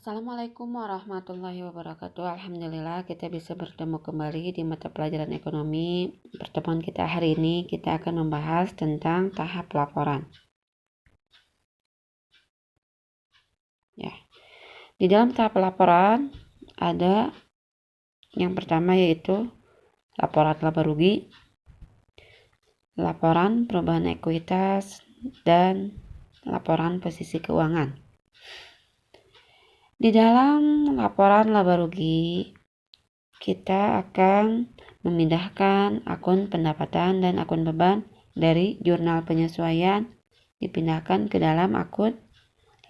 Assalamualaikum warahmatullahi wabarakatuh. Alhamdulillah kita bisa bertemu kembali di mata pelajaran ekonomi. Pertemuan kita hari ini kita akan membahas tentang tahap laporan. Ya. Di dalam tahap laporan ada yang pertama yaitu laporan laba rugi, laporan perubahan ekuitas, dan laporan posisi keuangan. Di dalam laporan laba rugi, kita akan memindahkan akun pendapatan dan akun beban dari jurnal penyesuaian dipindahkan ke dalam akun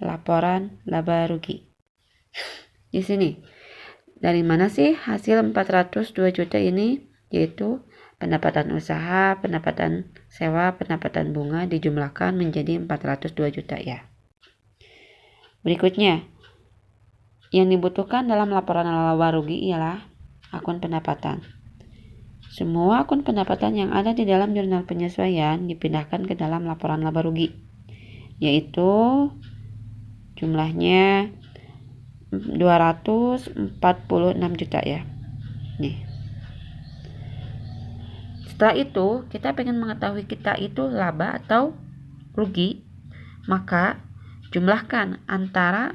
laporan laba rugi. Di sini, dari mana sih hasil 402 juta ini? Yaitu pendapatan usaha, pendapatan sewa, pendapatan bunga dijumlahkan menjadi 402 juta ya. Berikutnya, yang dibutuhkan dalam laporan laba rugi ialah akun pendapatan. Semua akun pendapatan yang ada di dalam jurnal penyesuaian dipindahkan ke dalam laporan laba rugi, yaitu jumlahnya 246 juta ya. Nih. Setelah itu, kita pengen mengetahui kita itu laba atau rugi, maka jumlahkan antara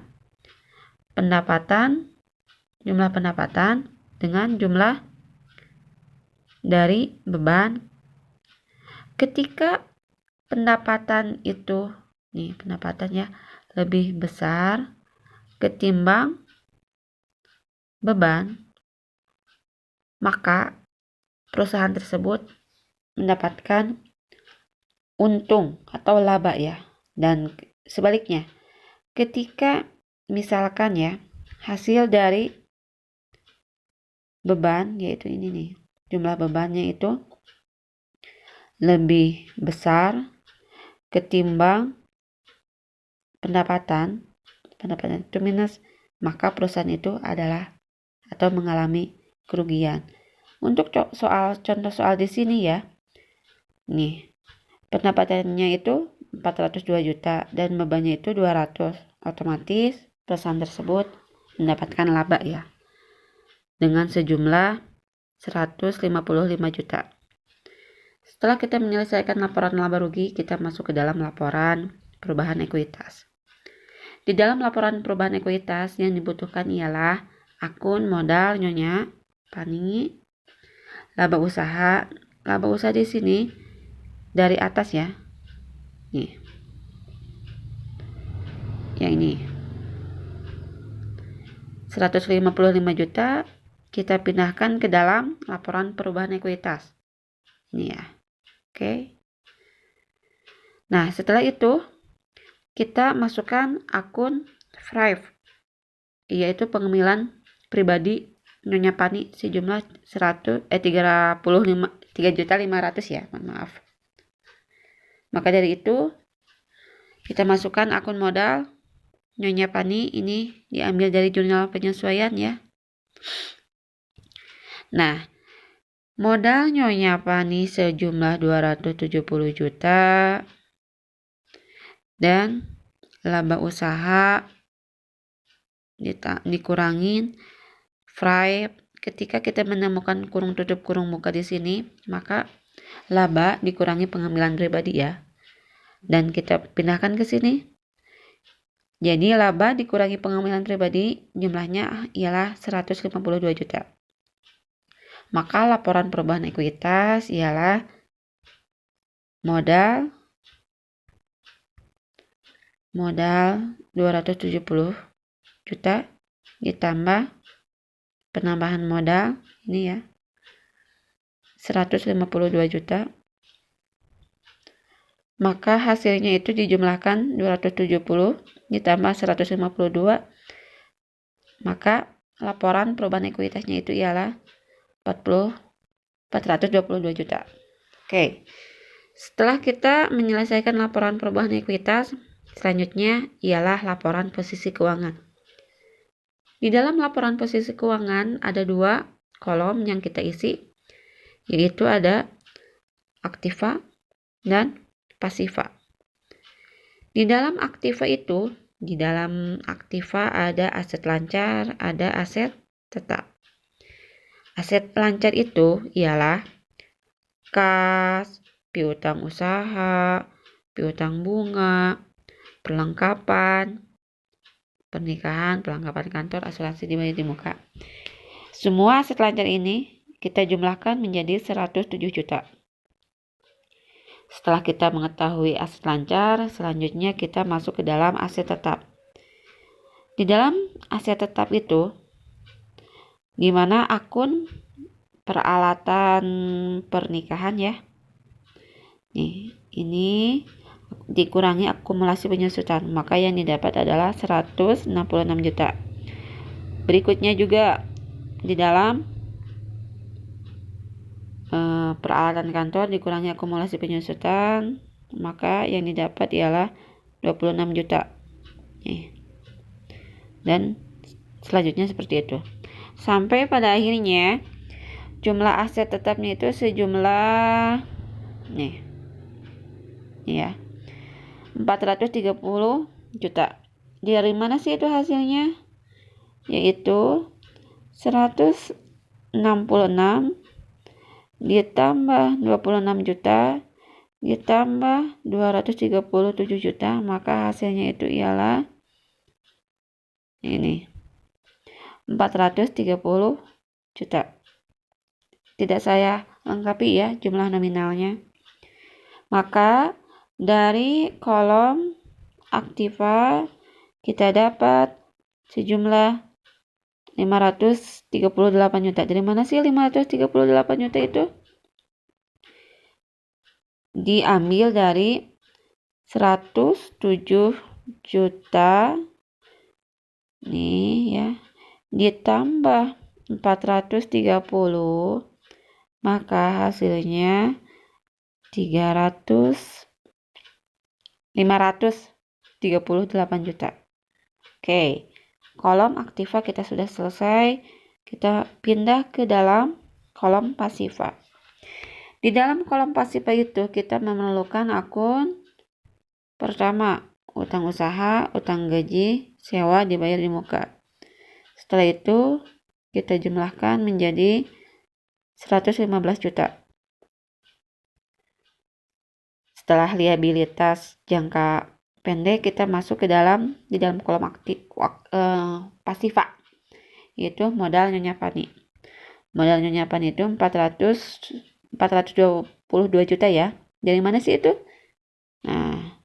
jumlah pendapatan dengan jumlah dari beban. Ketika pendapatan itu, pendapatannya lebih besar ketimbang beban, maka perusahaan tersebut mendapatkan untung atau laba ya. Dan sebaliknya, ketika misalkan ya, hasil dari beban, yaitu ini nih, jumlah bebannya itu lebih besar ketimbang pendapatan itu minus, maka perusahaan itu adalah atau mengalami kerugian. Untuk contoh soal di sini ya, nih, pendapatannya itu 402 juta dan bebannya itu 200, otomatis perusahaan tersebut mendapatkan laba ya dengan sejumlah 155 juta. Setelah kita menyelesaikan laporan laba rugi, kita masuk ke dalam laporan perubahan ekuitas. Di dalam laporan perubahan ekuitas yang dibutuhkan ialah akun modal Nyonya Pani, laba usaha. Laba usaha di sini dari atas ya. Nih. Yang ini 155 juta kita pindahkan ke dalam laporan perubahan ekuitas. Ini ya. Oke. Nah, setelah itu kita masukkan akun Thrive, yaitu pengemilan pribadi Nyonya Pani sejumlah 3.500.000 ya, mohon maaf. Maka dari itu kita masukkan akun modal Nyonya Pani, ini diambil dari jurnal penyesuaian ya. Nah, modal Nyonya Pani sejumlah 270 juta dan laba usaha dikurangin Thrive. Ketika kita menemukan kurung tutup kurung buka di sini, maka laba dikurangi pengemilan pribadi ya. Dan kita pindahkan ke sini. Jadi laba dikurangi pengemilan pribadi jumlahnya ialah 152 juta. Maka laporan perubahan ekuitas ialah modal 270 juta ditambah penambahan modal ini ya 152 juta. Maka hasilnya itu dijumlahkan 270 ditambah 152. Maka laporan perubahan ekuitasnya itu ialah 422 juta. Oke. Setelah kita menyelesaikan laporan perubahan ekuitas, selanjutnya ialah laporan posisi keuangan. Di dalam laporan posisi keuangan ada 2 kolom yang kita isi, yaitu ada aktiva dan pasiva. Di dalam aktiva itu Di dalam aktiva ada aset lancar, ada aset tetap. Aset lancar itu ialah kas, piutang usaha, piutang bunga, perlengkapan, pernikahan, perlengkapan kantor, asuransi dibayar di muka. Semua aset lancar ini kita jumlahkan menjadi 107 juta. Setelah kita mengetahui aset lancar, selanjutnya kita masuk ke dalam aset tetap. Di dalam aset tetap itu, di mana akun peralatan pernikahan ya. Nih, ini dikurangi akumulasi penyusutan, maka yang didapat adalah 166 juta. Berikutnya juga di dalam peralatan kantor dikurangi akumulasi penyusutan, maka yang didapat ialah 26 juta. Dan selanjutnya seperti itu. Sampai pada akhirnya jumlah aset tetapnya itu sejumlah ya 430 juta. Dari mana sih itu hasilnya? Yaitu 166 ditambah 26 juta ditambah 237 juta, maka hasilnya itu ialah ini 430 juta. Tidak saya lengkapi ya jumlah nominalnya. Maka dari kolom aktiva kita dapat sejumlah 538 juta. Dari mana sih 538 juta itu? Diambil dari 107 juta nih ya, ditambah 430, maka hasilnya 538 juta. Oke, kolom aktiva kita sudah selesai. Kita pindah ke dalam kolom pasiva. Di dalam kolom pasiva itu kita memerlukan akun pertama, utang usaha, utang gaji, sewa dibayar di muka. Setelah itu kita jumlahkan menjadi 115 juta. Setelah liabilitas jangka pendek, kita masuk ke di dalam kolom pasiva, yaitu modal Nyonya Fani. Modal Nyonya Fani itu 422 juta ya. Dari mana sih itu? Nah,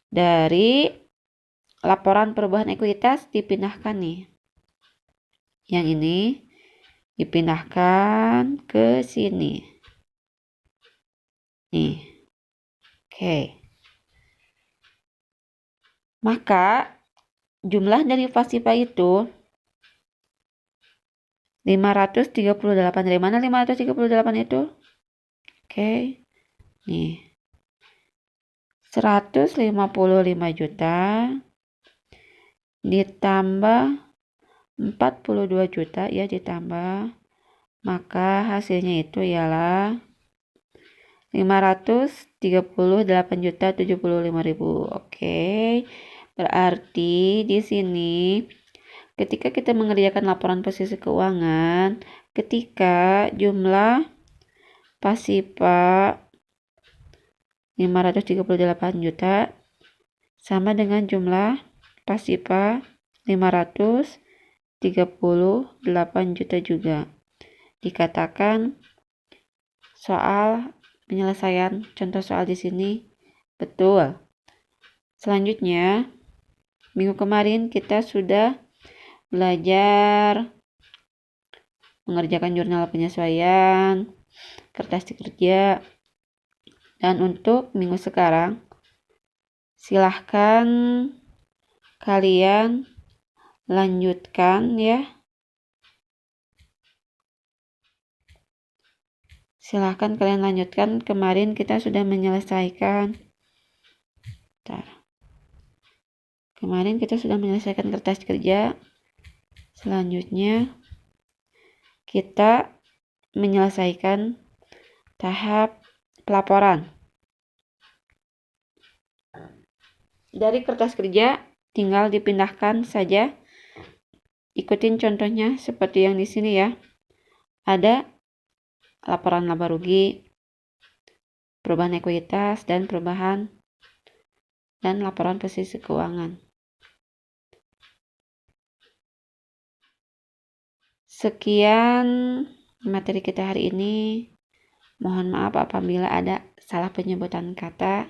dari laporan perubahan ekuitas dipindahkan nih. Yang ini dipindahkan ke sini. Nih. Oke. Maka jumlah dari pasiva itu 538. Dari mana 538 itu? Oke. Nih. 155 juta ditambah 42 juta ya ditambah, maka hasilnya itu ialah 538.075.000. Oke. Berarti di sini ketika kita mengerjakan laporan posisi keuangan, ketika jumlah pasiva 538 juta sama dengan jumlah pasiva 538 juta juga. Dikatakan soal penyelesaian contoh soal di sini betul. Selanjutnya, minggu kemarin kita sudah belajar mengerjakan jurnal penyesuaian, kertas kerja, dan untuk minggu sekarang silahkan kalian lanjutkan ya. Silahkan kalian lanjutkan. Kemarin kita sudah menyelesaikan. Kemarin kita sudah menyelesaikan kertas kerja. Selanjutnya kita menyelesaikan tahap pelaporan. Dari kertas kerja tinggal dipindahkan saja. Ikutin contohnya seperti yang di sini ya. Ada laporan laba rugi, perubahan ekuitas, dan laporan posisi keuangan. Sekian materi kita hari ini. Mohon maaf apabila ada salah penyebutan kata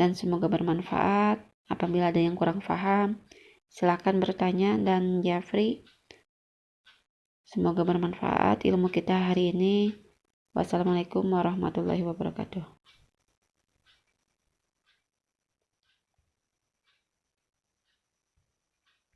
dan semoga bermanfaat. Apabila ada yang kurang paham, silakan bertanya dan Jafri. Semoga bermanfaat ilmu kita hari ini. Wassalamualaikum warahmatullahi wabarakatuh.